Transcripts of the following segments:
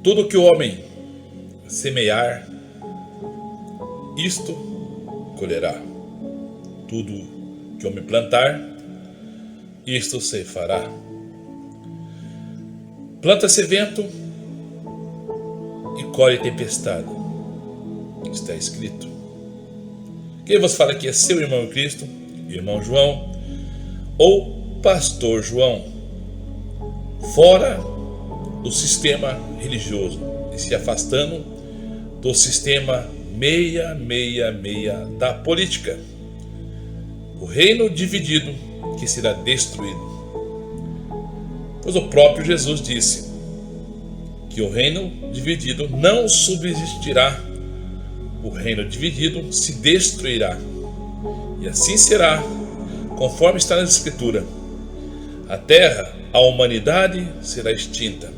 Tudo que o homem semear, isto colherá. Tudo que o homem plantar, isto se fará. Planta-se vento e colhe tempestade. Está escrito. Quem vos fala aqui é seu irmão em Cristo, irmão João, ou pastor João, fora do sistema religioso e se afastando do sistema 666 da política. O reino dividido que será destruído. Pois o próprio Jesus disse que o reino dividido não subsistirá. O reino dividido se destruirá. E assim será, conforme está na Escritura. A terra, a humanidade será extinta.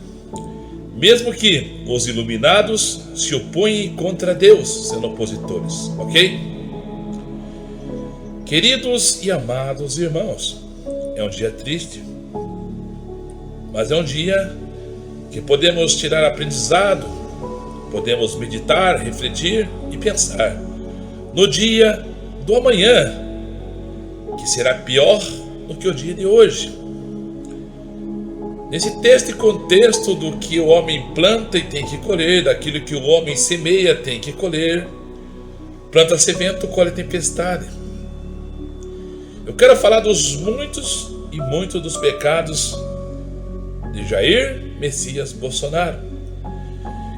Mesmo que os iluminados se oponham contra Deus, sendo opositores, ok? Queridos e amados irmãos, é um dia triste, mas é um dia que podemos tirar aprendizado, podemos meditar, refletir e pensar no dia do amanhã, que será pior do que o dia de hoje. Nesse texto e contexto do que o homem planta e tem que colher, daquilo que o homem semeia tem que colher, planta-se vento, colhe tempestade. Eu quero falar dos muitos e muitos dos pecados de Jair Messias Bolsonaro,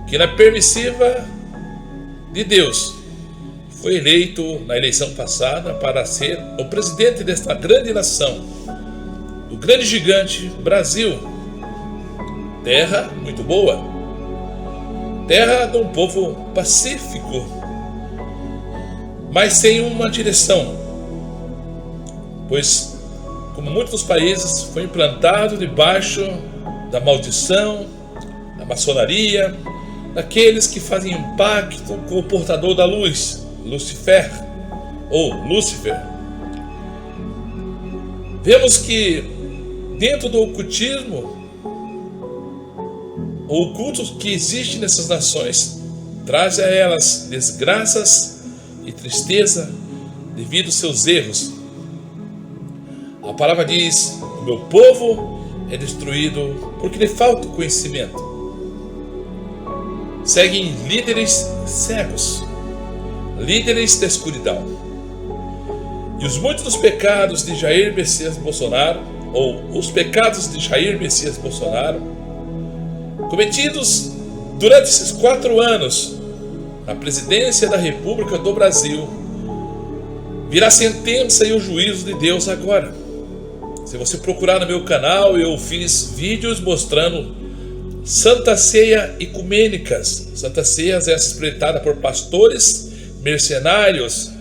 que na permissiva de Deus foi eleito na eleição passada para ser o presidente desta grande nação, do grande gigante Brasil. Terra muito boa, terra de um povo pacífico, mas sem uma direção, pois, como muitos dos países, foi implantado debaixo da maldição, da maçonaria, daqueles que fazem impacto com o portador da luz, Lúcifer, ou Lúcifer. Vemos que dentro do ocultismo, o oculto que existe nessas nações traz a elas desgraças e tristeza devido aos seus erros. A palavra diz: o meu povo é destruído porque lhe falta conhecimento. Seguem líderes cegos, líderes da escuridão. E os muitos dos pecados de Jair Messias Bolsonaro, ou os pecados de Jair Messias Bolsonaro, cometidos durante esses 4 anos na presidência da República do Brasil, virá a sentença e o juízo de Deus agora. Se você procurar no meu canal, eu fiz vídeos mostrando Santa Ceia ecumênicas. Santa Ceia é espreitada por pastores mercenários,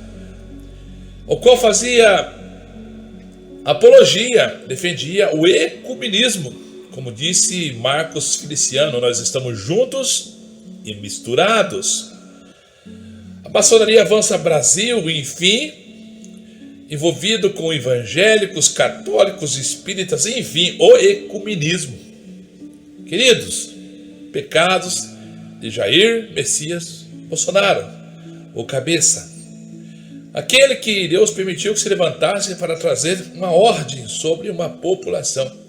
o qual fazia apologia, defendia o ecumenismo. Como disse Marcos Feliciano, nós estamos juntos e misturados. A maçonaria avança Brasil, enfim, envolvido com evangélicos, católicos, espíritas, enfim, o ecumenismo. Queridos, pecados de Jair Messias Bolsonaro, o cabeça. Aquele que Deus permitiu que se levantasse para trazer uma ordem sobre uma população.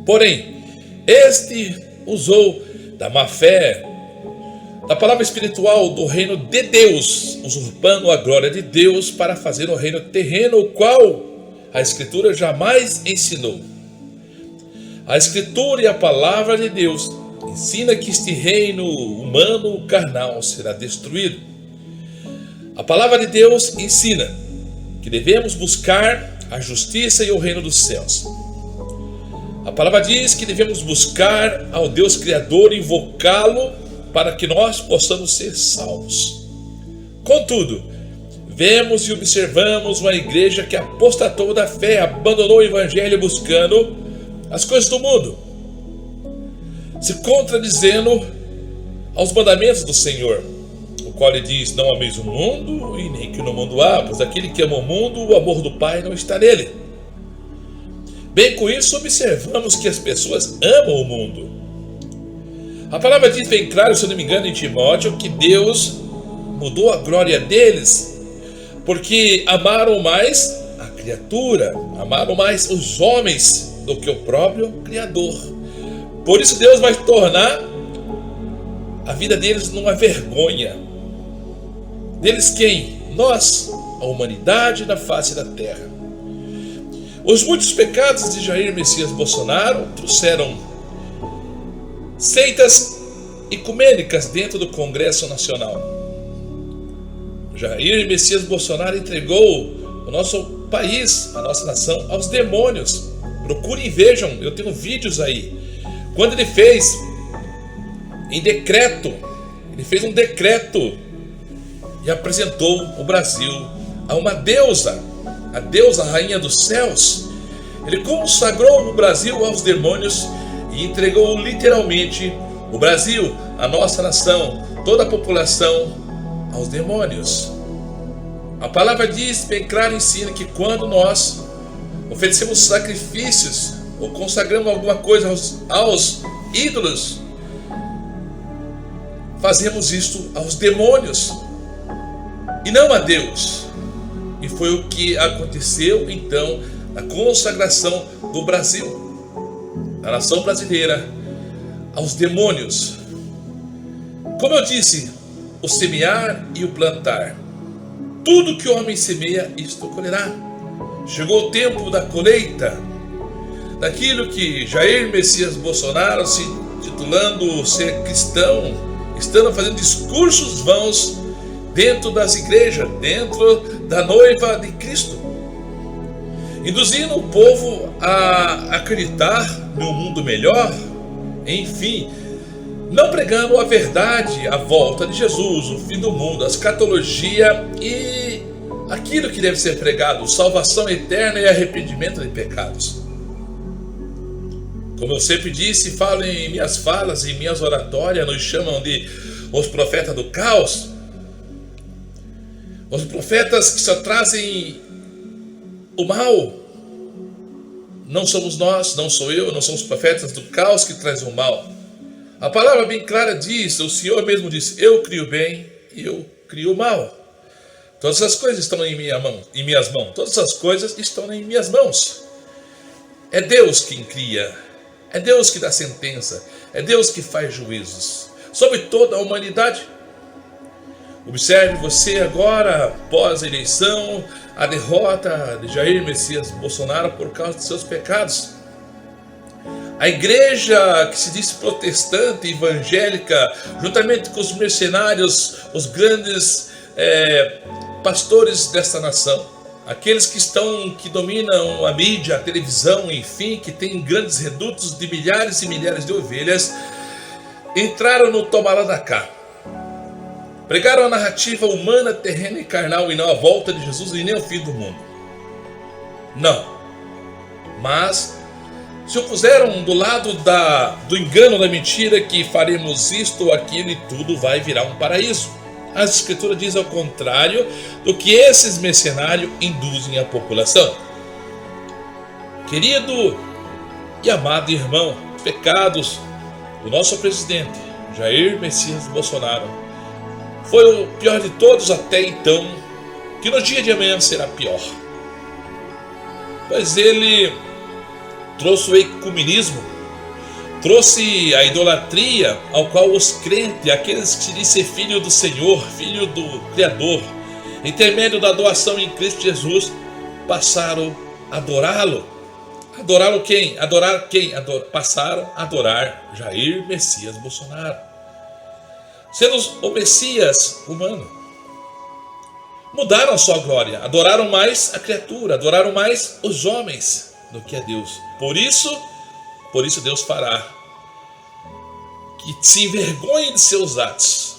Porém, este usou da má fé, da palavra espiritual do reino de Deus, usurpando a glória de Deus para fazer um reino terreno, o qual a Escritura jamais ensinou. A Escritura e a palavra de Deus ensina que este reino humano carnal será destruído. A palavra de Deus ensina que devemos buscar a justiça e o reino dos céus. A palavra diz que devemos buscar ao Deus Criador e invocá-lo para que nós possamos ser salvos. Contudo, vemos e observamos uma igreja que apostatou da fé, abandonou o evangelho buscando as coisas do mundo, se contradizendo aos mandamentos do Senhor, o qual ele diz: não ameis o mundo e nem que no mundo há, pois aquele que ama o mundo, o amor do Pai não está nele. Bem, com isso observamos que as pessoas amam o mundo. A palavra diz bem claro, se eu não me engano, em Timóteo, que Deus mudou a glória deles, porque amaram mais a criatura, amaram mais os homens do que o próprio Criador. Por isso Deus vai tornar a vida deles numa vergonha. Deles quem? Nós, a humanidade na face da terra. Os muitos pecados de Jair Messias Bolsonaro trouxeram seitas ecumênicas dentro do Congresso Nacional. Jair Messias Bolsonaro entregou o nosso país, a nossa nação, aos demônios. Procurem e vejam, eu tenho vídeos aí. Quando ele fez em decreto, ele fez um decreto e apresentou o Brasil a uma deusa, a deusa rainha dos céus. Ele consagrou o Brasil aos demônios e entregou literalmente o Brasil, a nossa nação, toda a população aos demônios. A palavra diz bem claro, ensina que quando nós oferecemos sacrifícios ou consagramos alguma coisa aos ídolos, fazemos isto aos demônios e não a Deus. E foi o que aconteceu então na consagração do Brasil, da nação brasileira, aos demônios. Como eu disse, o semear e o plantar, tudo que o homem semeia, isto colherá. Chegou o tempo da colheita, daquilo que Jair Messias Bolsonaro, se titulando ser cristão, estando fazendo discursos vãos dentro das igrejas, dentro da noiva de Cristo, induzindo o povo a acreditar num mundo melhor, enfim, não pregando a verdade, a volta de Jesus, o fim do mundo, a escatologia e aquilo que deve ser pregado, salvação eterna e arrependimento de pecados. Como eu sempre disse, falo em minhas falas, em minhas oratórias, nos chamam de os profetas do caos. Os profetas que só trazem o mal. Não somos nós, não sou eu, não são os profetas do caos que trazem o mal. A palavra bem clara diz, o Senhor mesmo disse, eu crio o bem e eu crio o mal. Todas as coisas estão em minhas mãos, todas as coisas estão em minhas mãos. É Deus quem cria, é Deus que dá sentença, é Deus que faz juízos sobre toda a humanidade. Observe você agora, pós-eleição, a derrota de Jair Messias Bolsonaro por causa de seus pecados. A igreja que se diz protestante, evangélica, juntamente com os mercenários, os grandes pastores desta nação, aqueles que dominam a mídia, a televisão, enfim, que têm grandes redutos de milhares e milhares de ovelhas, entraram no toma lá da cá. Pregaram a narrativa humana, terrena e carnal, e não a volta de Jesus e nem o fim do mundo. Não. Mas se opuseram do lado do engano, da mentira, que faremos isto ou aquilo e tudo vai virar um paraíso. A Escritura diz ao contrário do que esses mercenários induzem a população. Querido e amado irmão, os pecados do nosso presidente Jair Messias Bolsonaro foi o pior de todos até então, que no dia de amanhã será pior. Pois ele trouxe o ecumenismo, trouxe a idolatria, ao qual os crentes, aqueles que se dizem ser filho do Senhor, filho do Criador, intermédio da doação em Cristo Jesus, passaram a adorá-lo. Adorá-lo quem? Adorar quem? Passaram a adorar Jair Messias Bolsonaro, sendo o Messias humano. Mudaram a sua glória, adoraram mais a criatura, adoraram mais os homens do que a Deus. Por isso Deus fará que se envergonhe de seus atos.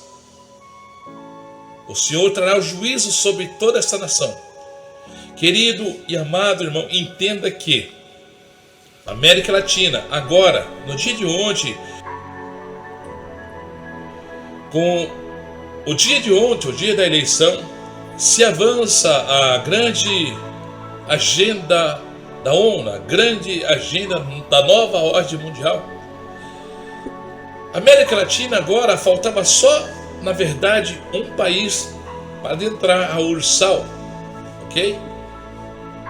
O Senhor trará o juízo sobre toda esta nação. Querido e amado irmão, entenda que a América Latina, agora, no dia de ontem, com o dia de ontem, o dia da eleição, se avança a grande agenda da ONU, a grande agenda da nova ordem mundial. América Latina agora faltava só, na verdade, um país para adentrar a Ursal, ok?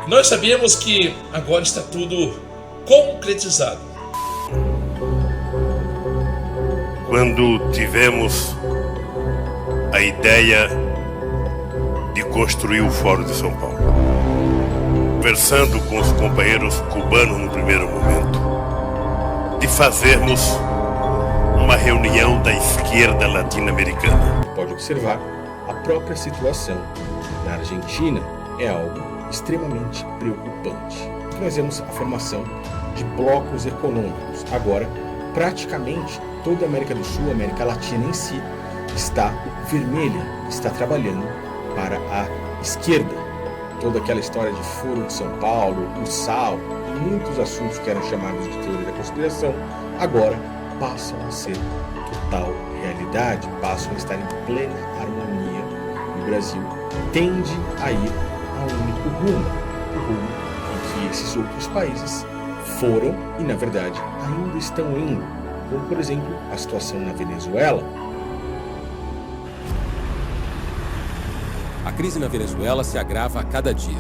Nós sabemos que agora está tudo concretizado. Quando tivemos a ideia de construir o Fórum de São Paulo, conversando com os companheiros cubanos no primeiro momento, de fazermos uma reunião da esquerda latino-americana. Pode observar, a própria situação na Argentina é algo extremamente preocupante. Nós vemos a formação de blocos econômicos. Agora, praticamente toda a América do Sul, a América Latina em si, está vermelha, está trabalhando para a esquerda. Toda aquela história de Foro de São Paulo, o Sal, e muitos assuntos que eram chamados de teoria da conspiração, agora passam a ser total realidade, passam a estar em plena harmonia. O Brasil tende a ir a um único rumo, o rumo em que esses outros países foram e, na verdade, ainda estão indo, como, por exemplo, a situação na Venezuela. A crise na Venezuela se agrava a cada dia.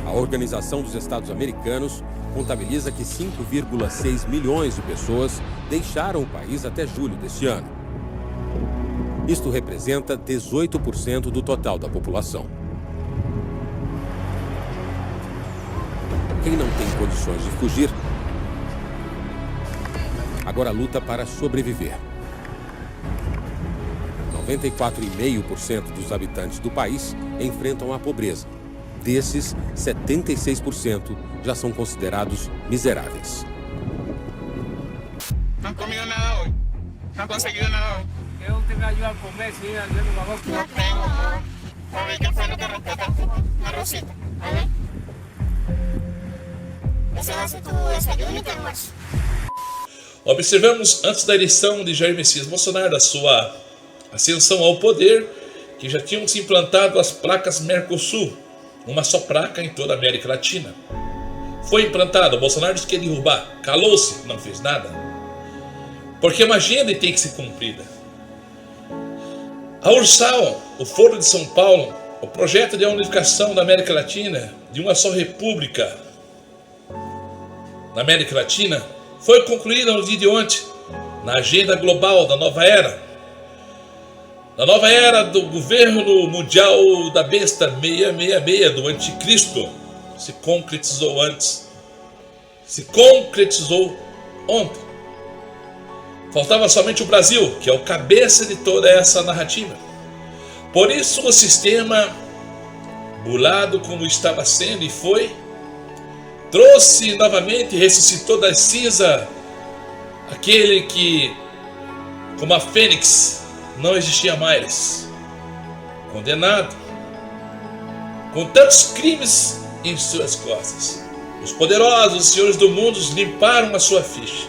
A Organização dos Estados Americanos contabiliza que 5,6 milhões de pessoas deixaram o país até julho deste ano. Isto representa 18% do total da população. Quem não tem condições de fugir, agora luta para sobreviver. 94,5% dos habitantes do país enfrentam a pobreza. Desses, 76% já são considerados miseráveis. Não comido nada hoje. Não conseguido nada hoje. Eu tenho ayuda a comer, sim, ayuda no bagulho. Não tenho, amor. Por ver que foi lo que rescataste. Una rosita, ¿vale? Ese va a ser tu desayuno y tu almuerzo. Observamos antes da eleição de Jair Messias Bolsonaro, da sua ascensão ao poder, que já tinham se implantado as placas Mercosul, uma só placa em toda a América Latina. Foi implantado, Bolsonaro disse que ia derrubar, calou-se, não fez nada. Porque uma agenda tem que ser cumprida. A Ursal, o Foro de São Paulo, o projeto de unificação da América Latina, de uma só república na América Latina, foi concluída no dia de ontem, na agenda global da nova era. Da nova era do governo mundial da besta 666, do anticristo, se concretizou antes. Se concretizou ontem. Faltava somente o Brasil, que é o cabeça de toda essa narrativa. Por isso o sistema, burlado como estava sendo e foi, trouxe novamente, ressuscitou das cinzas aquele que, como a fênix, não existia mais. Condenado, com tantos crimes em suas costas. Os poderosos, os senhores do mundo, limparam a sua ficha.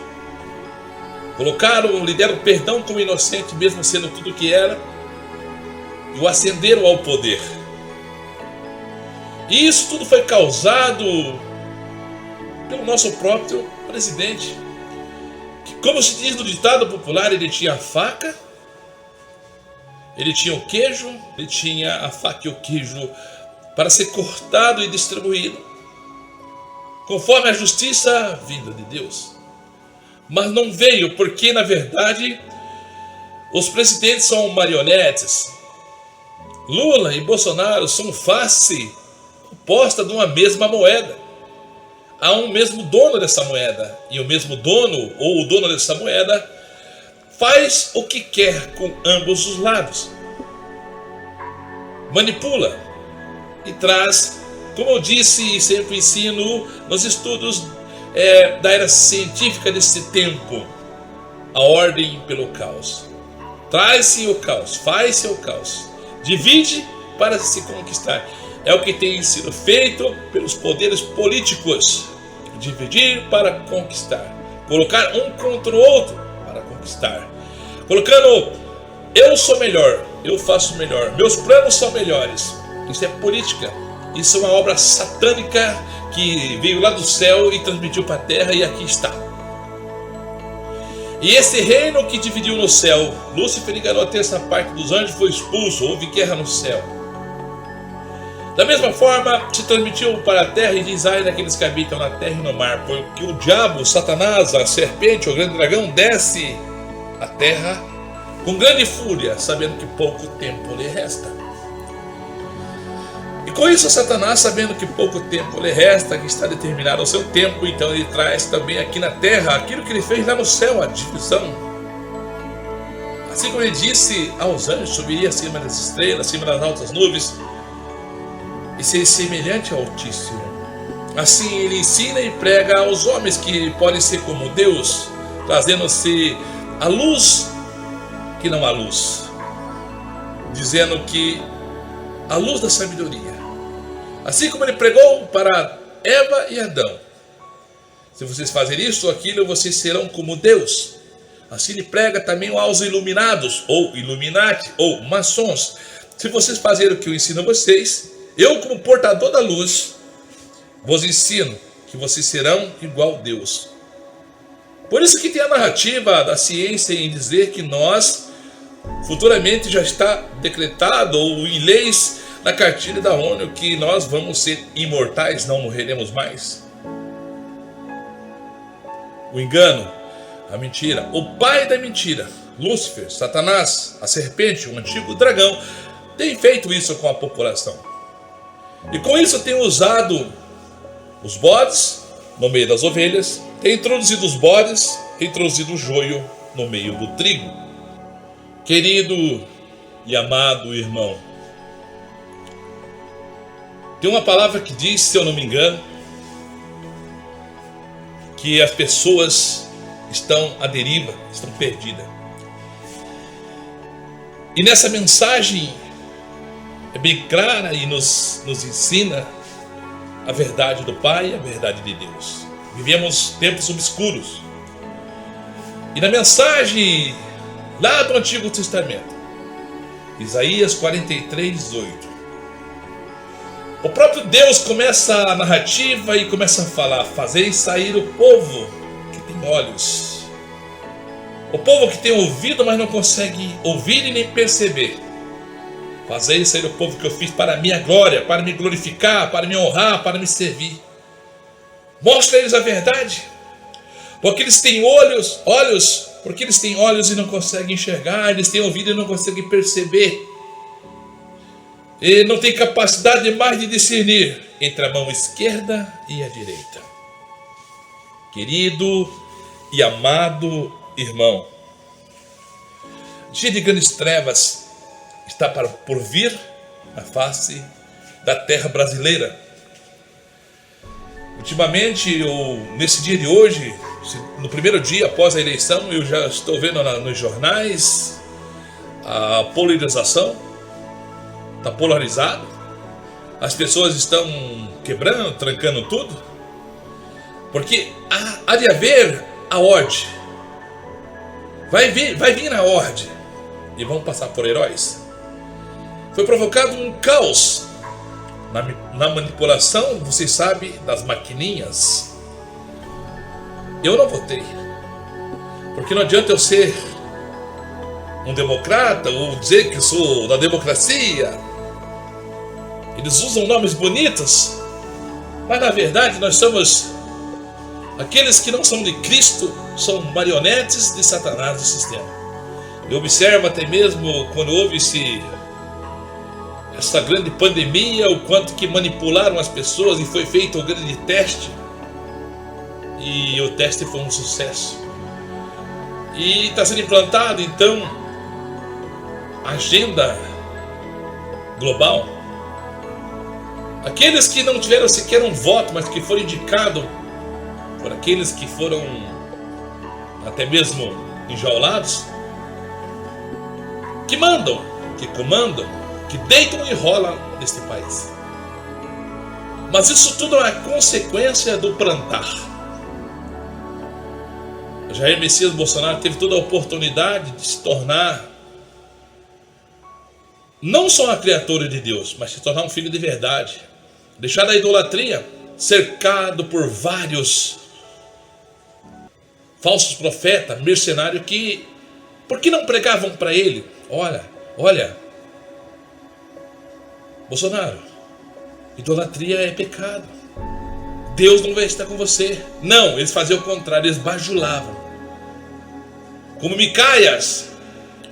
Colocaram, lhe deram perdão como inocente, mesmo sendo tudo o que era, e o ascenderam ao poder. E isso tudo foi causado pelo nosso próprio presidente, que, como se diz no ditado popular, ele tinha a faca, ele tinha o queijo, ele tinha a faca e o queijo para ser cortado e distribuído, conforme a justiça vinda de Deus. Mas não veio, porque na verdade os presidentes são marionetes. Lula e Bolsonaro são face oposta de uma mesma moeda. Há um mesmo dono dessa moeda, e o mesmo dono, ou o dono dessa moeda, faz o que quer com ambos os lados. Manipula e traz, como eu disse e sempre ensino nos estudos da era científica desse tempo, a ordem pelo caos. Traz-se o caos, faz-se o caos, divide para se conquistar. É o que tem sido feito pelos poderes políticos. Dividir para conquistar. Colocar um contra o outro para conquistar. Colocando, eu sou melhor, eu faço melhor, meus planos são melhores. Isso é política. Isso é uma obra satânica que veio lá do céu e transmitiu para a terra, e aqui está. E esse reino que dividiu no céu, Lúcifer enganou a terça parte dos anjos, foi expulso, houve guerra no céu. Da mesma forma, se transmitiu para a terra e diz: ai daqueles que habitam na terra e no mar, porque o diabo, Satanás, a serpente, o grande dragão, desce à terra com grande fúria, sabendo que pouco tempo lhe resta. E com isso, Satanás, sabendo que pouco tempo lhe resta, que está determinado o seu tempo, então ele traz também aqui na terra aquilo que ele fez lá no céu, a divisão. Assim como ele disse aos anjos: subiria acima das estrelas, acima das altas nuvens, e ser semelhante ao Altíssimo. Assim ele ensina e prega aos homens que podem ser como Deus, trazendo-se a luz que não há luz, dizendo que a luz da sabedoria. Assim como ele pregou para Eva e Adão: se vocês fazerem isso ou aquilo, vocês serão como Deus. Assim ele prega também aos iluminados, ou Illuminati, ou maçons: se vocês fazerem o que eu ensino a vocês, eu, como portador da luz, vos ensino que vocês serão igual a Deus. Por isso que tem a narrativa da ciência em dizer que nós, futuramente, já está decretado, ou em leis, na cartilha da ONU, que nós vamos ser imortais, não morreremos mais. O engano, a mentira, o pai da mentira, Lúcifer, Satanás, a serpente, o antigo dragão, tem feito isso com a população. E com isso tem usado os bodes no meio das ovelhas, tem introduzido os bodes, tem introduzido o joio no meio do trigo. Querido e amado irmão, tem uma palavra que diz, se eu não me engano, que as pessoas estão à deriva, estão perdidas. E nessa mensagem é bem clara e nos ensina a verdade do Pai e a verdade de Deus. Vivemos tempos obscuros. E na mensagem lá do Antigo Testamento, Isaías 43:8, o próprio Deus começa a narrativa e começa a falar: fazei sair o povo que tem olhos. O povo que tem ouvido, mas não consegue ouvir e nem perceber. Fazei sair o povo que eu fiz para a minha glória, para me glorificar, para me honrar, para me servir. Mostra a eles a verdade. Porque eles têm olhos, porque eles têm olhos e não conseguem enxergar, eles têm ouvido e não conseguem perceber. E não têm capacidade mais de discernir entre a mão esquerda e a direita. Querido e amado irmão, dia de grandes trevas está por vir na face da terra brasileira. Ultimamente, nesse dia de hoje, no primeiro dia após a eleição, eu já estou vendo nos jornais a polarização. Está polarizado. As pessoas estão quebrando, trancando tudo. Porque há de haver a ordem. Vai vir a ordem. E vão passar por heróis. Foi provocado um caos na manipulação, vocês sabem, das maquininhas. Eu não votei. Porque não adianta eu ser um democrata ou dizer que eu sou da democracia. Eles usam nomes bonitos, mas na verdade nós somos aqueles que não são de Cristo, são marionetes de Satanás do sistema. Eu observo até mesmo quando houve essa grande pandemia, o quanto que manipularam as pessoas e foi feito um grande teste. E o teste foi um sucesso. E está sendo implantado então a agenda global. Aqueles que não tiveram sequer um voto, mas que foram indicados por aqueles que foram até mesmo enjaulados, que mandam, que comandam, que deitam e rolam neste país. Mas isso tudo é consequência do plantar. Jair Messias Bolsonaro teve toda a oportunidade de se tornar não só uma criatura de Deus, mas se tornar um filho de verdade. Deixar a idolatria, cercado por vários falsos profetas, mercenários que, por que não pregavam para ele? Olha, Bolsonaro, idolatria é pecado. Deus não vai estar com você. Não, eles faziam o contrário, eles bajulavam. Como Micaias,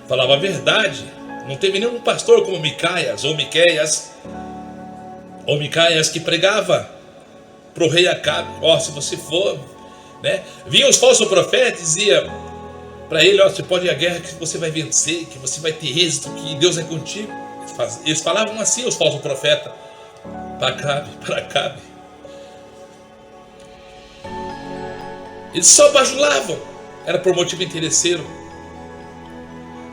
falava a verdade. Não teve nenhum pastor como Micaias ou Miqueias que pregava para o rei Acabe. Se você for, né? Vinham os falsos profetas e dizia para ele, você pode ir à guerra que você vai vencer, que você vai ter êxito, que Deus é contigo. Eles falavam assim, os falsos profetas, para Acabe. Eles só bajulavam, era por motivo interesseiro.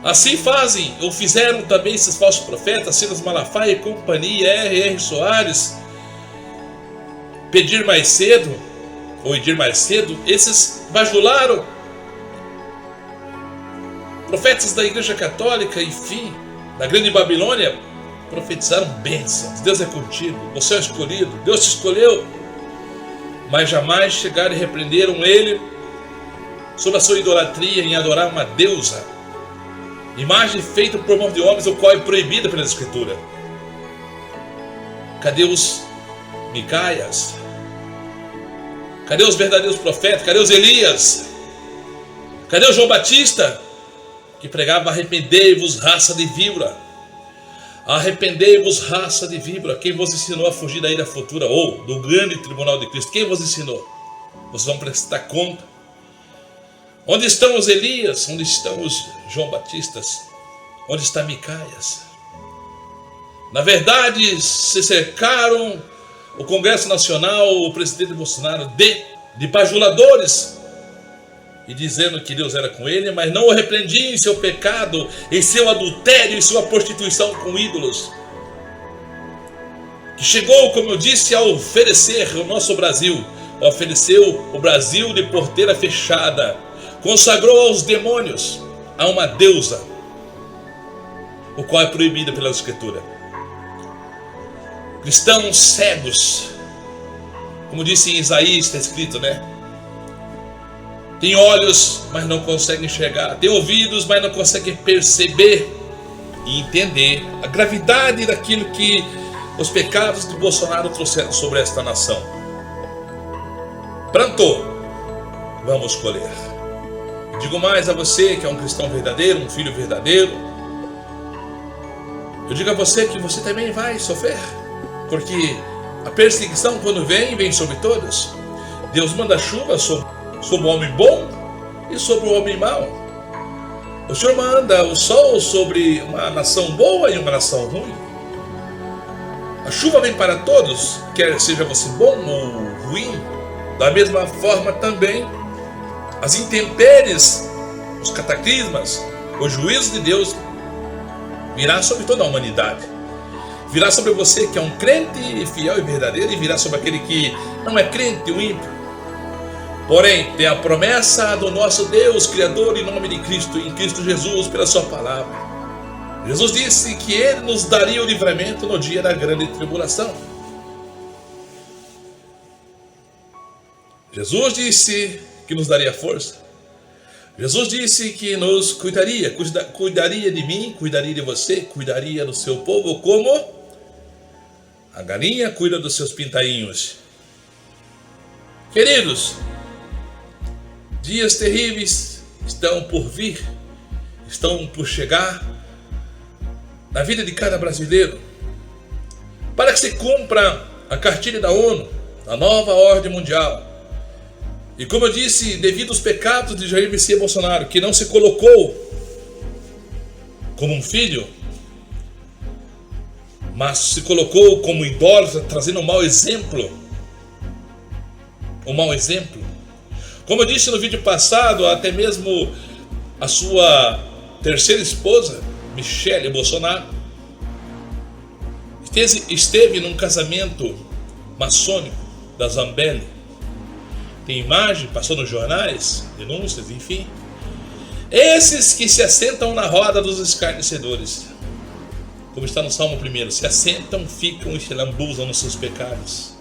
Assim fazem, ou fizeram também esses falsos profetas, Silas Malafaia e companhia, R.R. Soares, Edir mais cedo, esses bajularam. Profetas da Igreja Católica, enfim, na Grande Babilônia, profetizaram bênçãos. Deus é contigo, você é o escolhido, Deus te escolheu. Mas jamais chegaram e repreenderam ele sobre a sua idolatria em adorar uma deusa, imagem feita por mão de homens, o qual é proibida pela Escritura. Cadê os Micaias? Cadê os verdadeiros profetas? Cadê os Elias? Cadê o João Batista, que pregava: arrependei-vos, raça de víbora? Arrependei-vos, raça de víbora. Quem vos ensinou a fugir da ira futura ou do grande tribunal de Cristo? Quem vos ensinou? Vocês vão prestar conta. Onde estão os Elias? Onde estão os João Batistas? Onde está Micaias? Na verdade, se cercaram o Congresso Nacional, o presidente Bolsonaro, de bajuladores, e dizendo que Deus era com ele, mas não o repreendia em seu pecado, em seu adultério, em sua prostituição com ídolos. Que chegou, como eu disse, a oferecer o nosso Brasil, ofereceu o Brasil de porteira fechada, consagrou aos demônios, a uma deusa, o qual é proibido pela Escritura. Cristãos cegos, como disse em Isaías, está escrito, né? Tem olhos, mas não conseguem enxergar. Tem ouvidos, mas não conseguem perceber e entender a gravidade daquilo que os pecados de Bolsonaro trouxeram sobre esta nação. Pranto, vamos colher. Digo mais a você que é um cristão verdadeiro, um filho verdadeiro. Eu digo a você que você também vai sofrer, porque a perseguição, quando vem sobre todos. Deus manda chuva sobre o homem bom e sobre o homem mau. O Senhor manda o sol sobre uma nação boa e uma nação ruim. A chuva vem para todos, quer seja você bom ou ruim. Da mesma forma também, as intempéries, os cataclismas, o juízo de Deus virá sobre toda a humanidade. Virá sobre você que é um crente fiel e verdadeiro, e virá sobre aquele que não é crente, o ímpio. Porém, tem a promessa do nosso Deus, Criador, em nome de Cristo, em Cristo Jesus, pela sua palavra. Jesus disse que Ele nos daria o livramento no dia da grande tribulação. Jesus disse que nos daria força. Jesus disse que nos cuidaria de mim, cuidaria de você, cuidaria do seu povo, como a galinha cuida dos seus pintainhos. Queridos, dias terríveis estão por vir, estão por chegar na vida de cada brasileiro, para que se cumpra a cartilha da ONU, a nova ordem mundial. E como eu disse, devido aos pecados de Jair Messias Bolsonaro, que não se colocou como um filho, mas se colocou como idólatra, trazendo um mau exemplo. Como eu disse no vídeo passado, até mesmo a sua terceira esposa, Michele Bolsonaro, esteve num casamento maçônico da Zambelli. Tem imagem, passou nos jornais, denúncias, enfim. Esses que se assentam na roda dos escarnecedores, como está no Salmo 1, se assentam, ficam e se lambuzam nos seus pecados.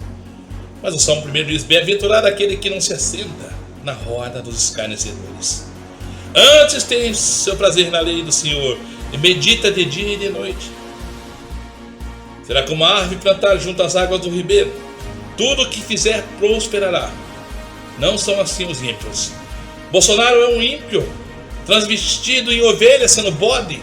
Mas o Salmo 1 diz: bem-aventurado aquele que não se assenta na roda dos escarnecedores. Antes tem seu prazer na lei do Senhor, e medita de dia e de noite. Será como a árvore plantada junto às águas do ribeiro. Tudo o que fizer prosperará. Não são assim os ímpios. Bolsonaro é um ímpio, transvestido em ovelha, sendo bode,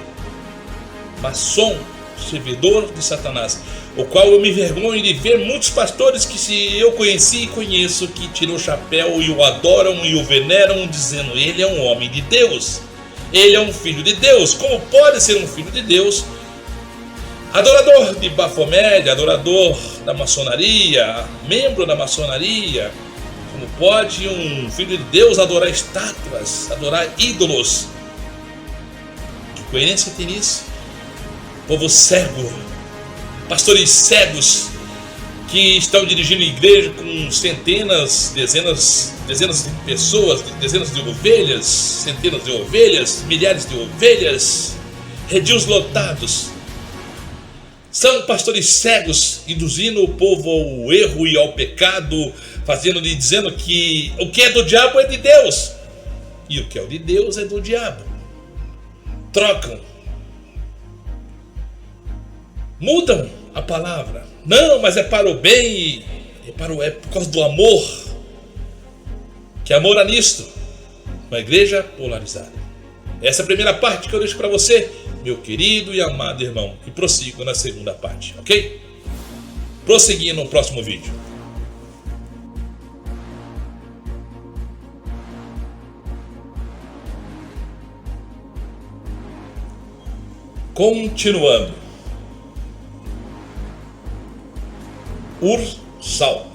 maçom, servidor de Satanás, o qual eu me envergonho de ver muitos pastores que se eu conheci e conheço, que tiram o chapéu e o adoram e o veneram, dizendo: ele é um homem de Deus, ele é um filho de Deus. Como pode ser um filho de Deus, adorador de Baphomet, adorador da maçonaria, membro da maçonaria? Como pode um filho de Deus adorar estátuas, adorar ídolos? Que coerência tem nisso? Povo cego, pastores cegos que estão dirigindo igreja com centenas, dezenas de pessoas, dezenas de ovelhas, centenas de ovelhas, milhares de ovelhas, redios lotados. São pastores cegos, induzindo o povo ao erro e ao pecado, dizendo que o que é do diabo é de Deus, e o que é de Deus é do diabo. Trocam, mudam a palavra. Não, mas é para o bem, é por causa do amor. Que amor há nisto? Uma igreja polarizada. Essa é a primeira parte que eu deixo para você, meu querido e amado irmão, e prossigo na segunda parte, ok? Prosseguindo no próximo vídeo. Continuando. URSAL,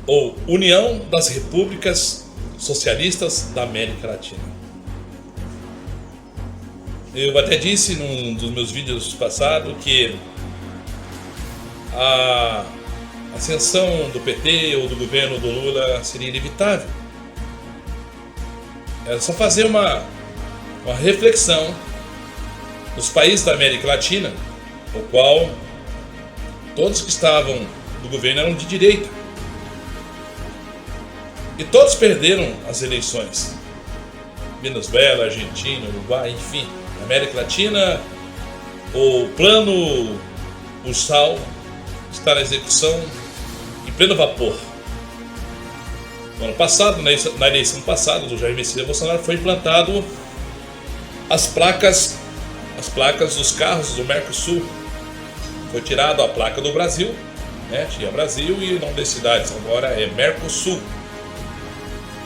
ou União das Repúblicas Socialistas da América Latina. Eu até disse num dos meus vídeos passados que a ascensão do PT ou do governo do Lula seria inevitável. É só fazer uma reflexão dos países da América Latina, o qual todos que estavam no governo eram de direita. E todos perderam as eleições. Venezuela, Argentina, Uruguai, enfim. Na América Latina, o plano URSAL está na execução em pleno vapor. No ano passado, na eleição passada do Jair Messias Bolsonaro, foi implantado as placas dos carros do Mercosul. Foi tirado a placa do Brasil, né? Tinha Brasil e nome das cidades, agora é Mercosul,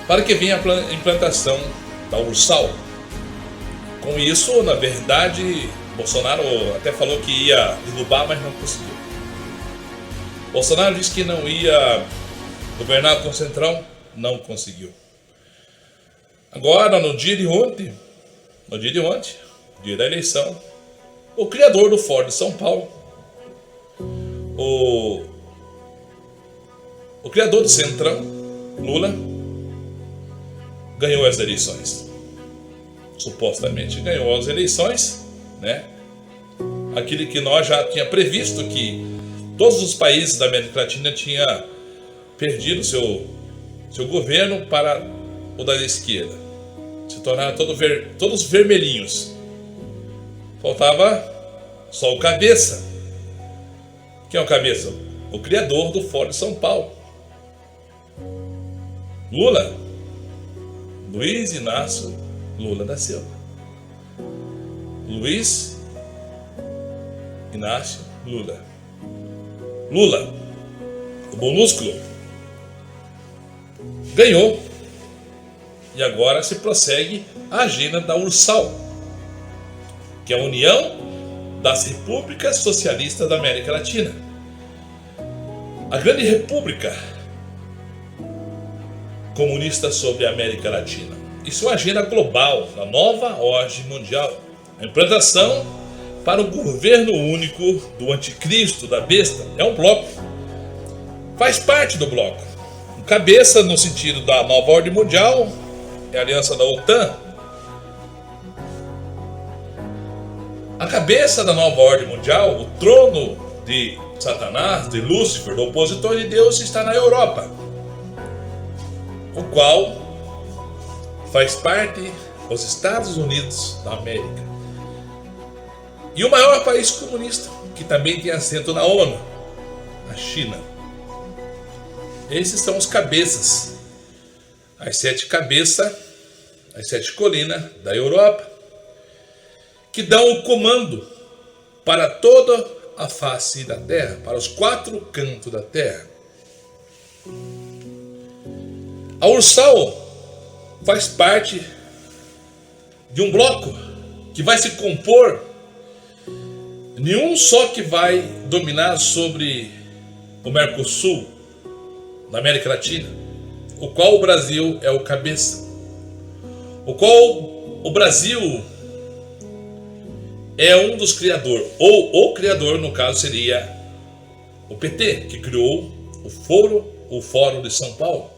para que venha a implantação da URSAL. Com isso, na verdade, Bolsonaro até falou que ia derrubar, mas não conseguiu. Bolsonaro disse que não ia governar com o Centrão, não conseguiu. Agora, no dia de ontem, dia da eleição, o criador do Ford de São Paulo, o criador do Centrão, Lula, ganhou as eleições. Supostamente ganhou as eleições, né? Aquilo que nós já tinha previsto, que todos os países da América Latina tinham perdido seu governo para o da esquerda. Se tornaram todos vermelhinhos. Faltava só o cabeça. Quem é o cabeça? O criador do Ford de São Paulo, Lula, Luiz Inácio Lula da Silva. Luiz Inácio Lula. Lula, o monúsculo, ganhou. E agora se prossegue a agenda da URSAL, que é a União das Repúblicas Socialistas da América Latina. A grande república comunista sobre a América Latina. Isso é uma agenda global, da nova ordem mundial. A implantação para o governo único do anticristo, da besta, é um bloco. Faz parte do bloco. O cabeça, no sentido da nova ordem mundial, é a aliança da OTAN. A cabeça da nova ordem mundial, o trono de Satanás, de Lúcifer, do opositor de Deus, está na Europa. o qual faz parte dos Estados Unidos da América. E o maior país comunista, que também tem assento na ONU, a China. Esses são os cabeças, as 7 cabeças, as 7 colinas da Europa, que dão o comando para toda a face da Terra, para os 4 cantos da Terra. A Ursal faz parte de um bloco que vai se compor nenhum só que vai dominar sobre o Mercosul, na América Latina, o qual o Brasil é o cabeça, o qual o Brasil é um dos criadores, ou o criador, no caso, seria o PT, que criou o Fórum de São Paulo.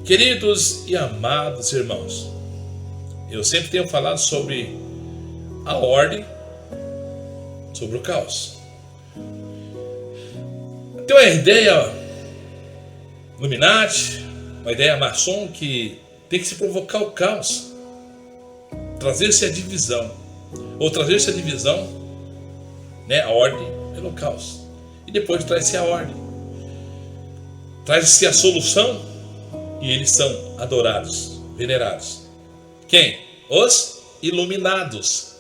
Queridos e amados irmãos, eu sempre tenho falado sobre a ordem, sobre o caos. Tem uma ideia Illuminati, uma ideia maçom que tem que se provocar o caos, trazer-se a divisão, ou trazer-se a divisão, né, a ordem pelo caos, e depois traz-se a ordem, traz-se a solução, e eles são adorados, venerados. Quem? Os iluminados,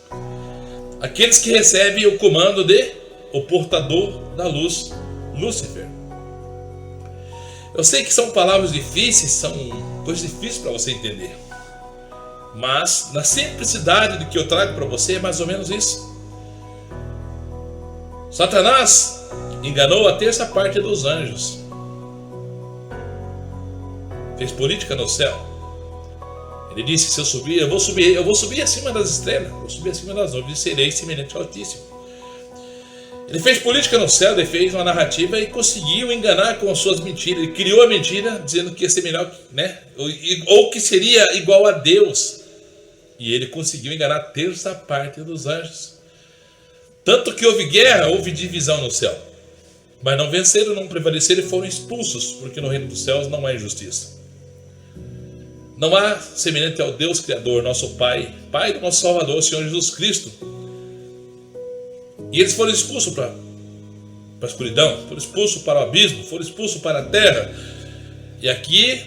aqueles que recebem o comando de o portador da luz, Lúcifer. Eu sei que são palavras difíceis, são coisas difíceis para você entender, mas na simplicidade do que eu trago para você é mais ou menos isso. Satanás enganou a terça parte dos anjos, fez política no céu. Ele disse: se eu subir, eu vou subir acima das estrelas, vou subir acima das nuvens, serei semelhante ao Altíssimo. Ele fez política no céu, ele fez uma narrativa e conseguiu enganar com as suas mentiras. Ele criou a mentira dizendo que ia ser melhor, né? Ou que seria igual a Deus. E ele conseguiu enganar a terça parte dos anjos. Tanto que houve guerra, houve divisão no céu. Mas não venceram, não prevaleceram e foram expulsos, porque no reino dos céus não há injustiça. Não há semelhante ao Deus Criador, nosso Pai, Pai do nosso Salvador, o Senhor Jesus Cristo. E eles foram expulsos para a escuridão, foram expulsos para o abismo, foram expulsos para a terra. E aqui,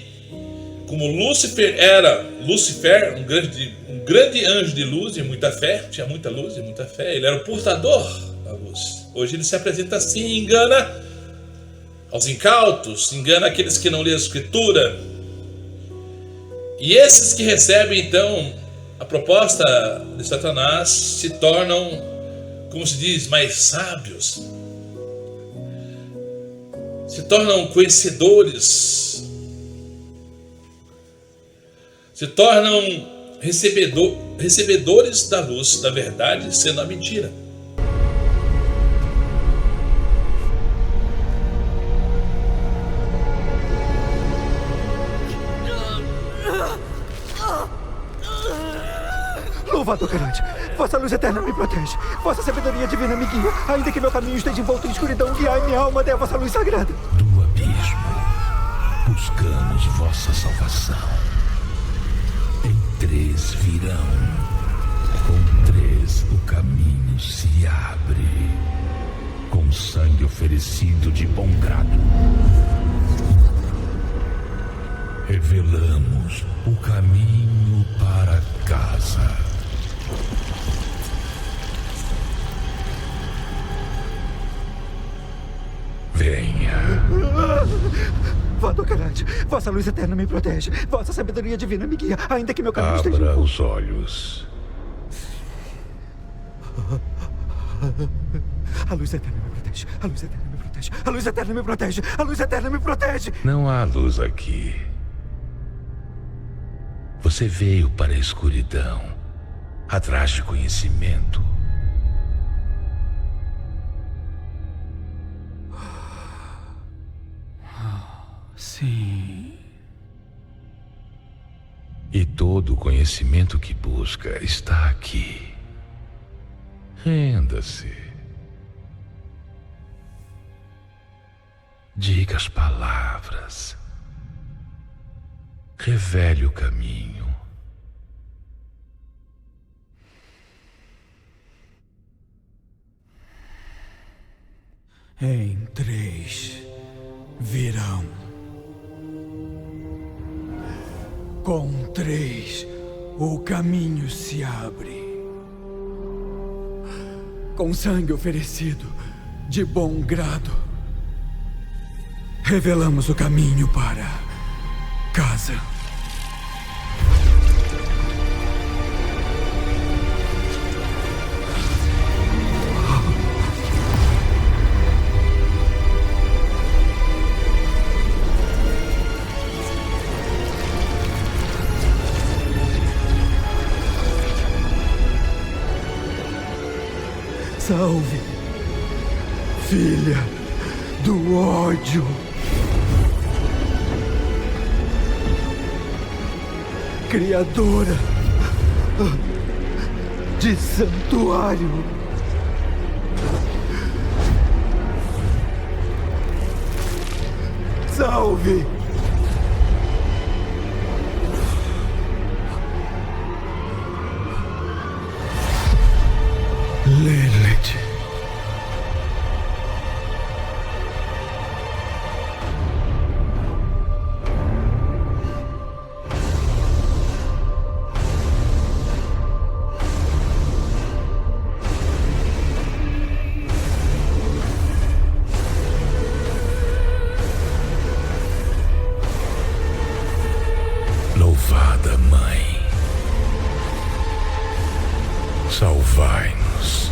como Lúcifer era um grande anjo de luz e muita fé, tinha muita luz e muita fé, ele era o portador da luz. Hoje ele se apresenta assim, engana aos incautos, engana aqueles que não lêem a Escritura. E esses que recebem então a proposta de Satanás se tornam, como se diz, mais sábios, se tornam conhecedores, se tornam recebedores da luz, da verdade, sendo a mentira. Louvado garante, vossa luz eterna me protege, vossa sabedoria divina me guia, ainda que meu caminho esteja envolto em escuridão, guiai minha alma até a vossa luz sagrada. Do abismo, buscamos vossa salvação. Em 3 virão, com 3 o caminho se abre, com sangue oferecido de bom grado. Revelamos o caminho para casa. Venha. Vado Karad, vossa luz eterna me protege, vossa sabedoria divina me guia, ainda que meu caminho esteja... Abra os olhos. A luz eterna me protege, a luz eterna me protege, a luz eterna me protege, a luz eterna me protege. Não há luz aqui. Você veio para a escuridão, atrás de conhecimento. Sim. E todo o conhecimento que busca está aqui. Renda-se. Diga as palavras. revele o caminho. Em 3 virão. Com 3 o caminho se abre. Com sangue oferecido de bom grado, revelamos o caminho para casa. Salve, filha do ódio. Criadora de santuário. Salve. Lilith. Louvada Mãe, salvai-nos.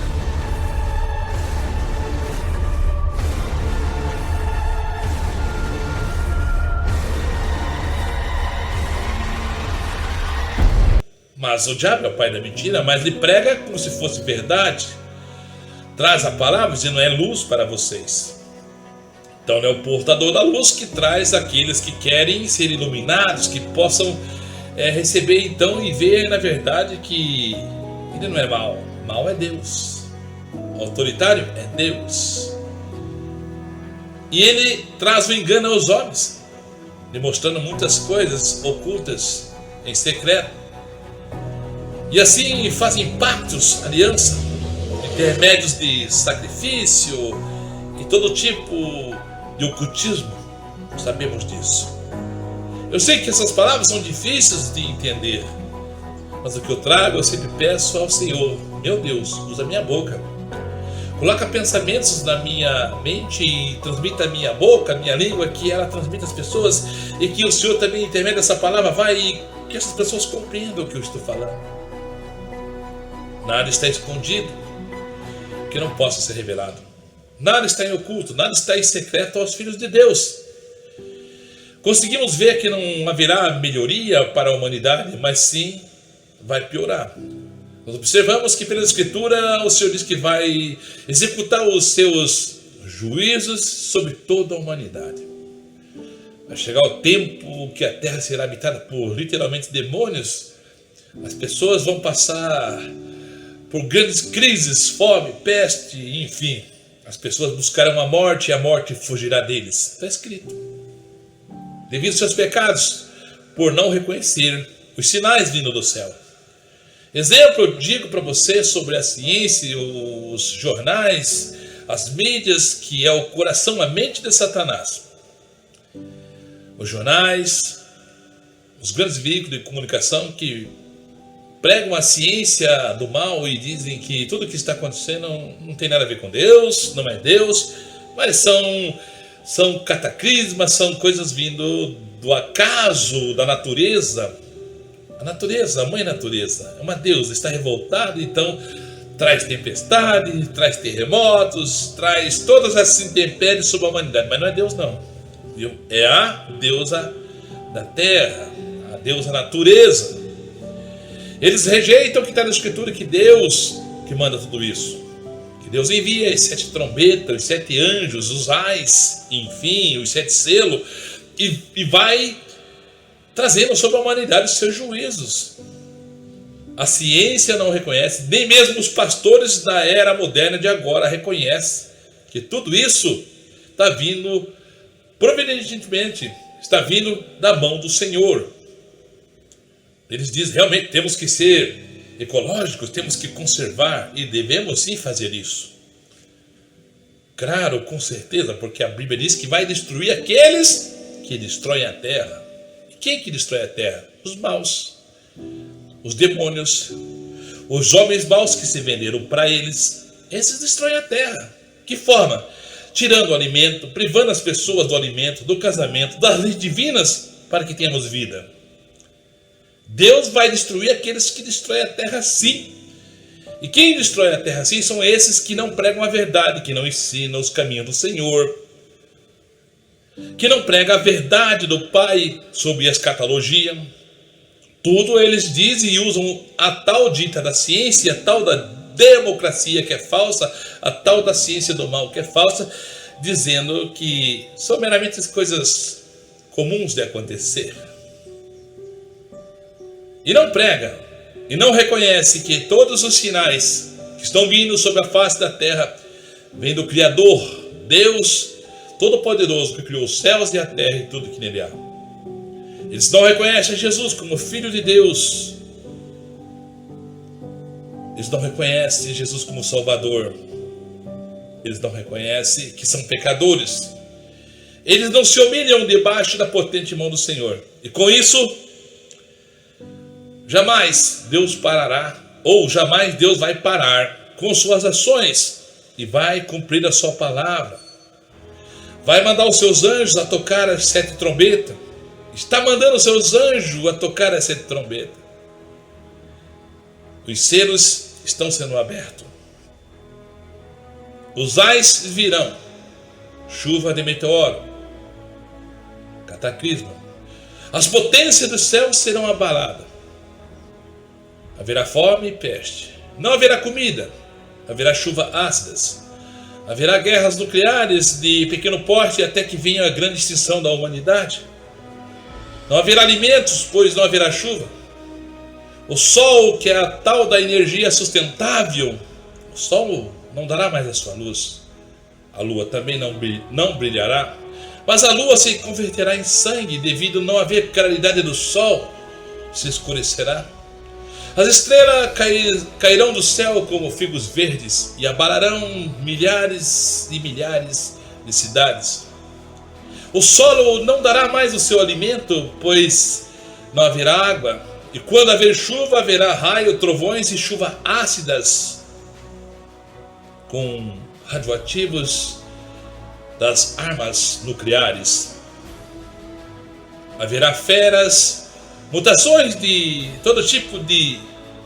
Mas o diabo é o pai da mentira, mas ele prega como se fosse verdade. Traz a palavra e não é luz para vocês. Então é o portador da luz que traz aqueles que querem ser iluminados, que possam receber então e ver na verdade que ele não é mal. Mal é Deus. O autoritário é Deus. E ele traz o engano aos homens, demonstrando muitas coisas ocultas em secreto. E assim fazem pactos, aliança, intermédios de sacrifício e todo tipo de ocultismo. Sabemos disso. Eu sei que essas palavras são difíceis de entender, mas o que eu trago eu sempre peço ao Senhor: meu Deus, usa minha boca, coloca pensamentos na minha mente e transmita a minha boca, a minha língua, que ela transmita às pessoas, e que o Senhor também, intermédio dessa palavra, vai e que essas pessoas compreendam o que eu estou falando. Nada está escondido que não possa ser revelado. Nada está em oculto, nada está em secreto aos filhos de Deus. Conseguimos ver que não haverá melhoria para a humanidade, mas sim vai piorar. Nós observamos que pela Escritura o Senhor diz que vai executar os seus juízos sobre toda a humanidade. Vai chegar o tempo que a terra será habitada por literalmente demônios. As pessoas vão passar por grandes crises, fome, peste, enfim. As pessoas buscarão a morte e a morte fugirá deles. Está escrito. Devido aos seus pecados, por não reconhecer os sinais vindo do céu. Exemplo, eu digo para você sobre a ciência, os jornais, as mídias, que é o coração, a mente de Satanás. Os jornais, os grandes veículos de comunicação que pregam a ciência do mal e dizem que tudo que está acontecendo não tem nada a ver com Deus, não é Deus, mas são cataclismas, são coisas vindo do acaso, da natureza. A natureza, a mãe natureza, é uma deusa, está revoltada, então traz tempestade, traz terremotos, traz todas essas intempéries sobre a humanidade, mas não é Deus não, viu? É a deusa da terra, a deusa natureza. Eles rejeitam o que está na Escritura, que Deus que manda tudo isso. Que Deus envia as 7 trombetas, os 7 anjos, os ais, enfim, os 7 selos, e vai trazendo sobre a humanidade os seus juízos. A ciência não reconhece, nem mesmo os pastores da era moderna de agora reconhecem que tudo isso está vindo providentemente, está vindo da mão do Senhor. Eles dizem realmente temos que ser ecológicos, temos que conservar e devemos sim fazer isso. Claro, com certeza, porque a Bíblia diz que vai destruir aqueles que destroem a terra. E quem que destrói a terra? Os maus, os demônios, os homens maus que se venderam para eles. Esses destroem a terra. Que forma? Tirando o alimento, privando as pessoas do alimento, do casamento, das leis divinas para que tenhamos vida. Deus vai destruir aqueles que destroem a terra sim. E quem destrói a terra sim são esses que não pregam a verdade, que não ensinam os caminhos do Senhor, que não pregam a verdade do Pai sobre a escatologia. Tudo eles dizem e usam a tal dita da ciência, a tal da democracia que é falsa, a tal da ciência do mal que é falsa, dizendo que são meramente coisas comuns de acontecer. E não prega, e não reconhece que todos os sinais que estão vindo sobre a face da terra vêm do Criador, Deus Todo-Poderoso, que criou os céus e a terra e tudo que nele há. Eles não reconhecem Jesus como Filho de Deus. Eles não reconhecem Jesus como Salvador. Eles não reconhecem que são pecadores. Eles não se humilham debaixo da potente mão do Senhor. E com isso, jamais Deus parará, ou jamais Deus vai parar com suas ações e vai cumprir a sua palavra. Vai mandar os seus anjos a tocar as 7 trombetas. Está mandando os seus anjos a tocar as 7 trombetas. Os selos estão sendo abertos. Os ais virão. Chuva de meteoro. Cataclisma. As potências dos céus serão abaladas. Haverá fome e peste. Não haverá comida. Haverá chuva ácidas. Haverá guerras nucleares de pequeno porte até que venha a grande extinção da humanidade. Não haverá alimentos, pois não haverá chuva. O sol, que é a tal da energia sustentável, o sol não dará mais a sua luz. A lua também não brilhará. Mas a lua se converterá em sangue devido a não haver claridade do sol. Se escurecerá. As estrelas cairão do céu como figos verdes e abalarão milhares e milhares de cidades. O solo não dará mais o seu alimento, pois não haverá água. E quando haver chuva, haverá raio, trovões e chuva ácidas, com radioativos das armas nucleares. Haverá feras, mutações de todo tipo de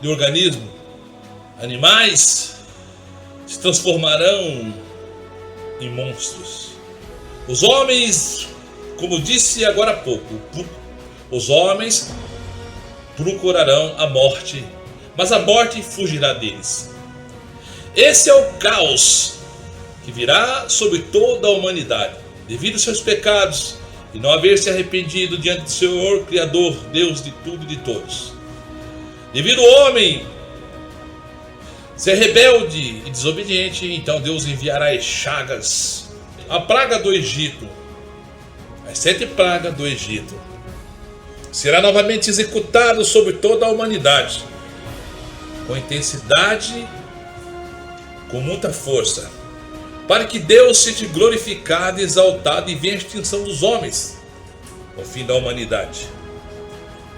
organismo. Animais se transformarão em monstros. Os homens, como disse agora há pouco, os homens procurarão a morte, mas a morte fugirá deles. Esse é o caos que virá sobre toda a humanidade, devido aos seus pecados e não haver se arrependido diante do Senhor, Criador, Deus de tudo e de todos. Devido ao homem ser rebelde e desobediente, então Deus enviará as chagas, a praga do Egito, as 7 pragas do Egito, será novamente executado sobre toda a humanidade, com intensidade, com muita força, para que Deus seja glorificado e exaltado e venha a extinção dos homens, o fim da humanidade.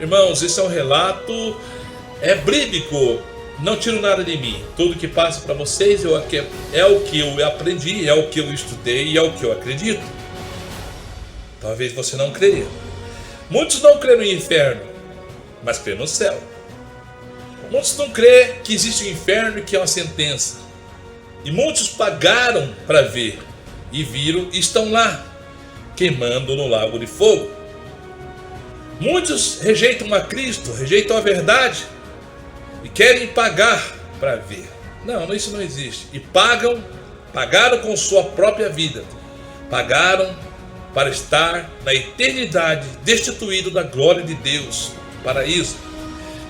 Irmãos, esse é um relato bíblico, não tiro nada de mim. Tudo que passa para vocês é o que eu aprendi, é o que eu estudei e é o que eu acredito. Talvez você não creia. Muitos não creem no inferno, mas creem no céu. Muitos não creem que existe um inferno e que é uma sentença. E muitos pagaram para ver e viram e estão lá, queimando no lago de fogo. Muitos rejeitam a Cristo, rejeitam a verdade e querem pagar para ver. Não, isso não existe. E pagaram com sua própria vida. Pagaram para estar na eternidade destituído da glória de Deus, paraíso.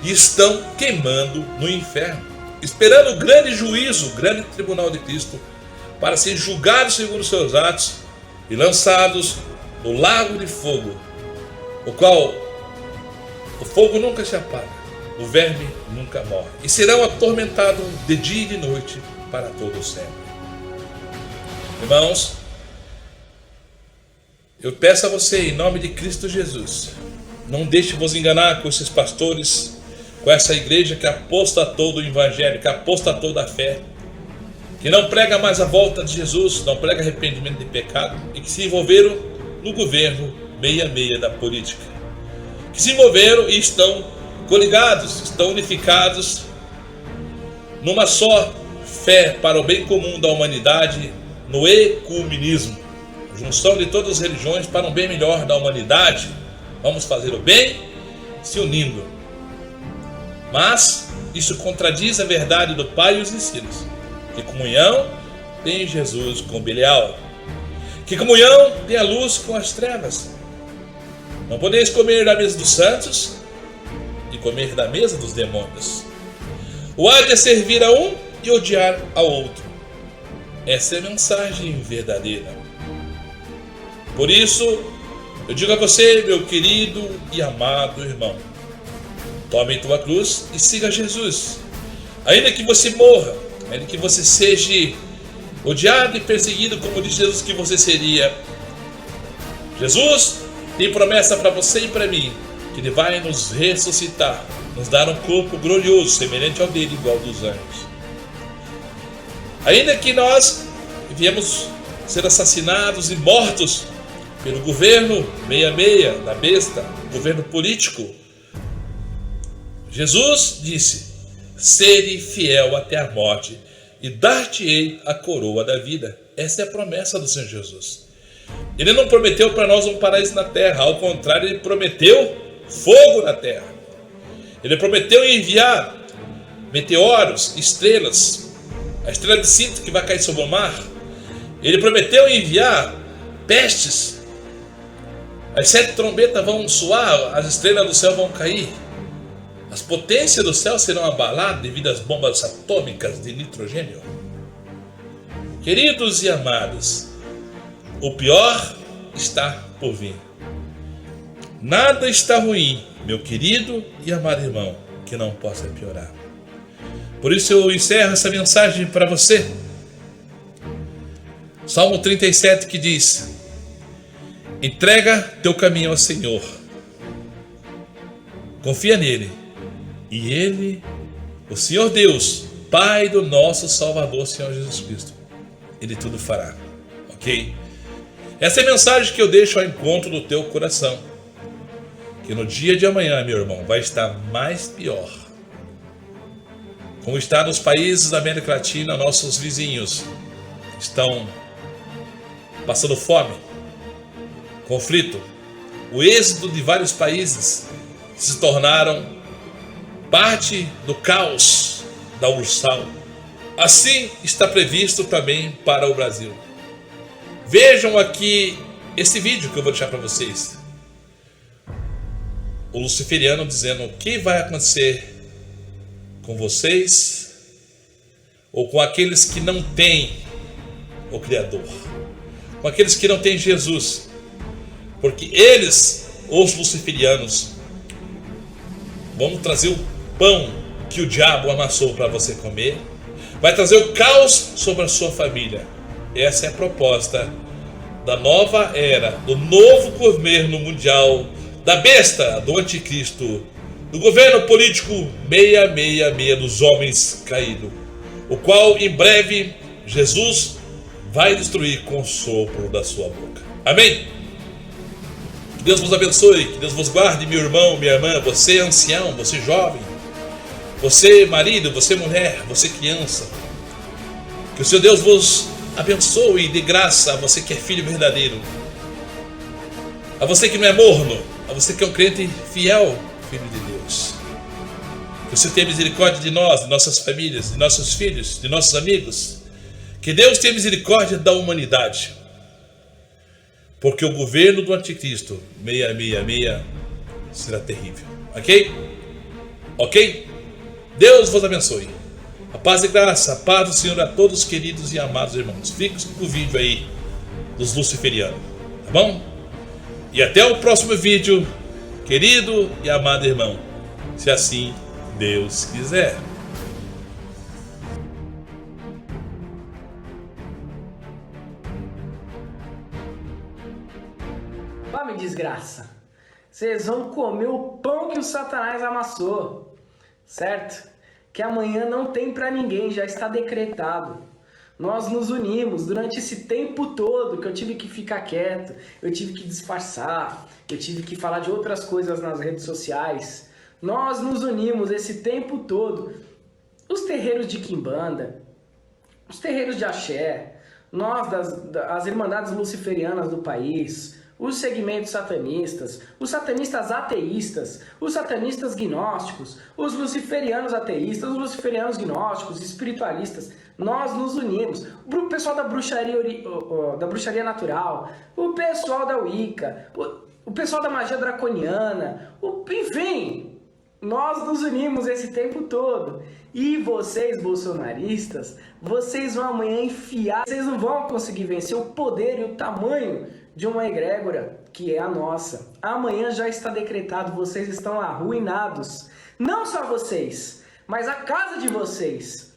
E estão queimando no inferno, esperando o grande juízo, o grande tribunal de Cristo, para serem julgados segundo os seus atos e lançados no lago de fogo, o qual O fogo nunca se apaga, o verme nunca morre, e serão atormentados de dia e de noite para todo sempre. Irmãos, eu peço a você, em nome de Cristo Jesus, não deixe vos enganar com esses pastores, com essa igreja que apostatou do evangelho, que apostatou da fé, que não prega mais a volta de Jesus, não prega arrependimento de pecado, e que se envolveram no governo meia-meia da política, que se envolveram e estão coligados, estão unificados numa só fé para o bem comum da humanidade, no ecumenismo, junção de todas as religiões para um bem melhor da humanidade. Vamos fazer o bem se unindo. Mas isso contradiz a verdade do Pai e os ensinos. Que comunhão tem Jesus com Belial. Que comunhão tem a luz com as trevas. Não podeis comer da mesa dos santos e comer da mesa dos demônios. O há de servir a um e odiar ao outro. Essa é a mensagem verdadeira. Por isso, eu digo a você, meu querido e amado irmão, tome tua cruz e siga Jesus. Ainda que você morra, ainda que você seja odiado e perseguido, como diz Jesus que você seria, Jesus tem promessa para você e para mim, que Ele vai nos ressuscitar, nos dar um corpo glorioso, semelhante ao dele, igual dos anjos. Ainda que nós viemos ser assassinados e mortos pelo governo meia-meia da besta, governo político, Jesus disse: sede fiel até a morte e dar-te-ei a coroa da vida. Essa é a promessa do Senhor Jesus. Ele não prometeu para nós um paraíso na terra, ao contrário, Ele prometeu fogo na terra. Ele prometeu enviar meteoros, estrelas, a estrela de Sintra que vai cair sobre o mar. Ele prometeu enviar pestes. As 7 trombetas vão soar, as estrelas do céu vão cair. As potências do céu serão abaladas devido às bombas atômicas de nitrogênio. Queridos e amados, o pior está por vir. Nada está ruim, meu querido e amado irmão, que não possa piorar. Por isso eu encerro essa mensagem para você. Salmo 37 que diz: entrega teu caminho ao Senhor, confia nele, e Ele, o Senhor Deus, Pai do nosso Salvador, Senhor Jesus Cristo, Ele tudo fará, ok? Essa é a mensagem que eu deixo ao encontro do teu coração, que no dia de amanhã, meu irmão, vai estar mais pior. Como está nos países da América Latina, nossos vizinhos estão passando fome, conflito. O êxodo de vários países se tornaram parte do caos da Ursal. Assim está previsto também para o Brasil. Vejam aqui esse vídeo que eu vou deixar para vocês. O luciferiano dizendo o que vai acontecer com vocês ou com aqueles que não têm o Criador, com aqueles que não têm Jesus, porque eles, os luciferianos, vão trazer o pão que o diabo amassou para você comer, vai trazer o caos sobre a sua família. Essa é a proposta da nova era, do novo governo mundial, da besta, do anticristo, do governo político 666 dos homens caídos, o qual em breve Jesus vai destruir com o sopro da sua boca. Amém? Que Deus vos abençoe, que Deus vos guarde, meu irmão, minha irmã, você ancião, você jovem, você marido, você mulher, você criança. Que o Senhor Deus vos abençoe e dê graça a você que é filho verdadeiro, a você que não é morno, a você que é um crente fiel, filho de Deus. Que o Senhor tenha misericórdia de nós, de nossas famílias, de nossos filhos, de nossos amigos. Que Deus tenha misericórdia da humanidade. Porque o governo do anticristo 666 será terrível. Ok? Ok? Deus vos abençoe. A paz e graça, a paz do Senhor a todos, queridos e amados irmãos. Fique com o vídeo aí dos luciferianos. Tá bom? E até o próximo vídeo. querido e amado irmão, se assim Deus quiser. Vá, me desgraça. Vocês vão comer o pão que o Satanás amassou, certo? Que amanhã não tem pra ninguém, já está decretado. Nós nos unimos durante esse tempo todo que eu tive que ficar quieto, eu tive que disfarçar, eu tive que falar de outras coisas nas redes sociais. Nós nos unimos esse tempo todo. Os terreiros de Quimbanda, os terreiros de Axé, nós as Irmandades Luciferianas do país, os segmentos satanistas, os satanistas ateístas, os satanistas gnósticos, os luciferianos ateístas, os luciferianos gnósticos, espiritualistas, nós nos unimos. O pessoal da bruxaria natural, o pessoal da Wicca, o pessoal da magia draconiana, enfim, nós nos unimos esse tempo todo. E vocês, bolsonaristas, vocês vão amanhã enfiar, vocês não vão conseguir vencer o poder e o tamanho de uma egrégora que é a nossa. Amanhã já está decretado, vocês estão arruinados. Não só vocês, mas a casa de vocês.